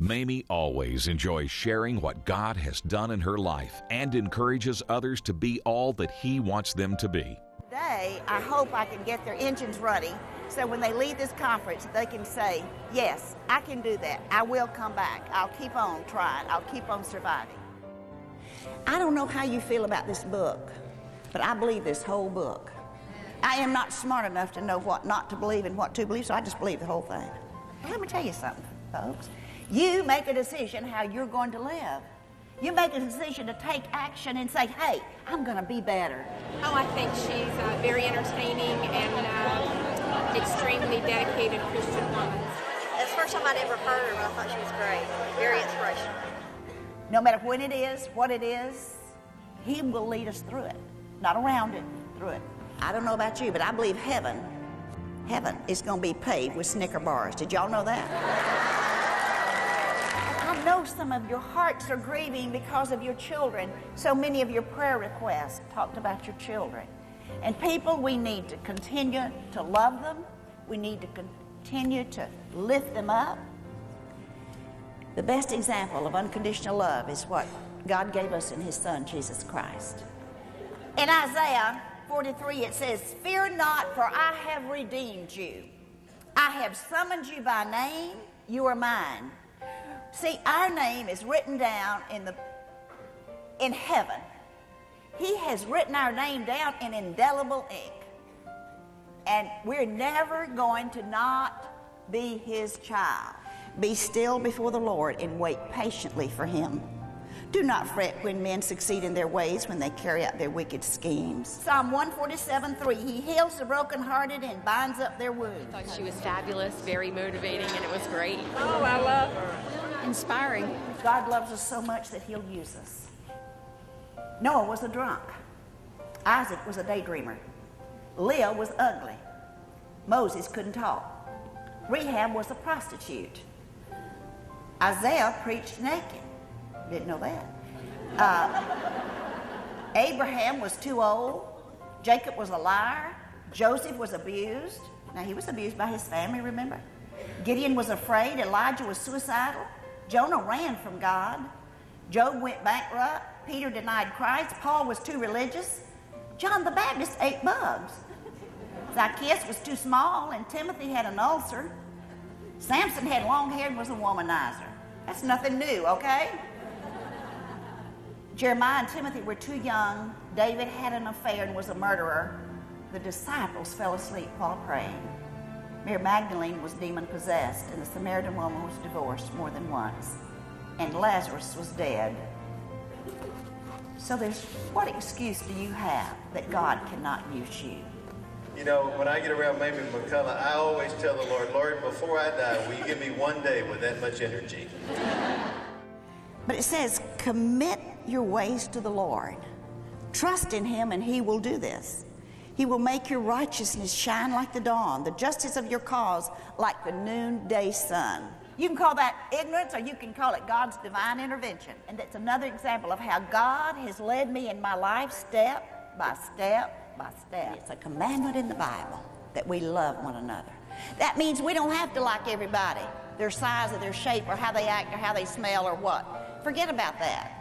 Mamie always enjoys sharing what God has done in her life and encourages others to be all that He wants them to be. Today, I hope I can get their engines running so when they leave this conference, they can say, yes, I can do that. I will come back. I'll keep on trying. I'll keep on surviving. I don't know how you feel about this book, but I believe this whole book. I am not smart enough to know what not to believe and what to believe, so I just believe the whole thing. Well, let me tell you something, folks. You make a decision how you're going to live. You make a decision to take action and say, hey, I'm going to be better. Oh, I think she's very entertaining and extremely dedicated Christian woman. That's the first time I'd ever heard her, and I thought she was great. Very inspirational. No matter when it is, what it is, He will lead us through it. Not around it, through it. I don't know about you, but I believe heaven is going to be paved with Snicker bars. Did y'all know that? I know some of your hearts are grieving because of your children. So many of your prayer requests talked about your children. And people, we need to continue to love them. We need to continue to lift them up. The best example of unconditional love is what God gave us in His Son, Jesus Christ. In Isaiah 43, it says, fear not, for I have redeemed you. I have summoned you by name. You are mine. See, our name is written down in heaven. He has written our name down in indelible ink. And we're never going to not be His child. Be still before the Lord and wait patiently for Him. Do not fret when men succeed in their ways, when they carry out their wicked schemes. Psalm 147:3, He heals the brokenhearted and binds up their wounds. I thought she was fabulous, very motivating, and it was great. Oh, I love her. Inspiring. God loves us so much that He'll use us. Noah was a drunk. Isaac was a daydreamer. Leah was ugly. Moses couldn't talk. Rahab was a prostitute. Isaiah preached naked. Didn't know that. Abraham was too old. Jacob was a liar. Joseph was abused. Now, he was abused by his family, remember? Gideon was afraid. Elijah was suicidal. Jonah ran from God. Job went bankrupt. Peter denied Christ. Paul was too religious. John the Baptist ate bugs. Zacchaeus was too small, and Timothy had an ulcer. Samson had long hair and was a womanizer. That's nothing new, okay? Jeremiah and Timothy were too young. David had an affair and was a murderer. The disciples fell asleep while praying. Mary Magdalene was demon-possessed, and the Samaritan woman was divorced more than once. And Lazarus was dead. So what excuse do you have that God cannot use you? You know, when I get around Mamie McCullough, I always tell the Lord, Lord, before I die, will you give me one day with that much energy? But it says, commit your ways to the Lord. Trust in Him and He will do this. He will make your righteousness shine like the dawn, the justice of your cause like the noonday sun. You can call that ignorance, or you can call it God's divine intervention. And that's another example of how God has led me in my life step by step by step. It's a commandment in the Bible that we love one another. That means we don't have to like everybody, their size or their shape or how they act or how they smell or what. Forget about that.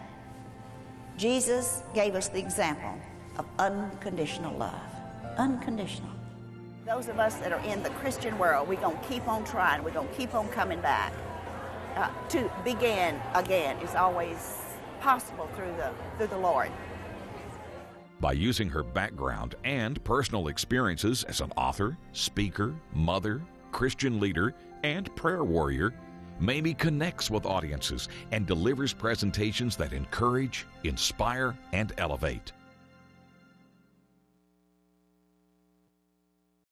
Jesus gave us the example of unconditional love. Unconditional. Those of us that are in the Christian world, we're going to keep on trying. We're going to keep on coming back. To begin again is always possible through the Lord. By using her background and personal experiences as an author, speaker, mother, Christian leader, and prayer warrior, Mamie connects with audiences and delivers presentations that encourage, inspire, and elevate.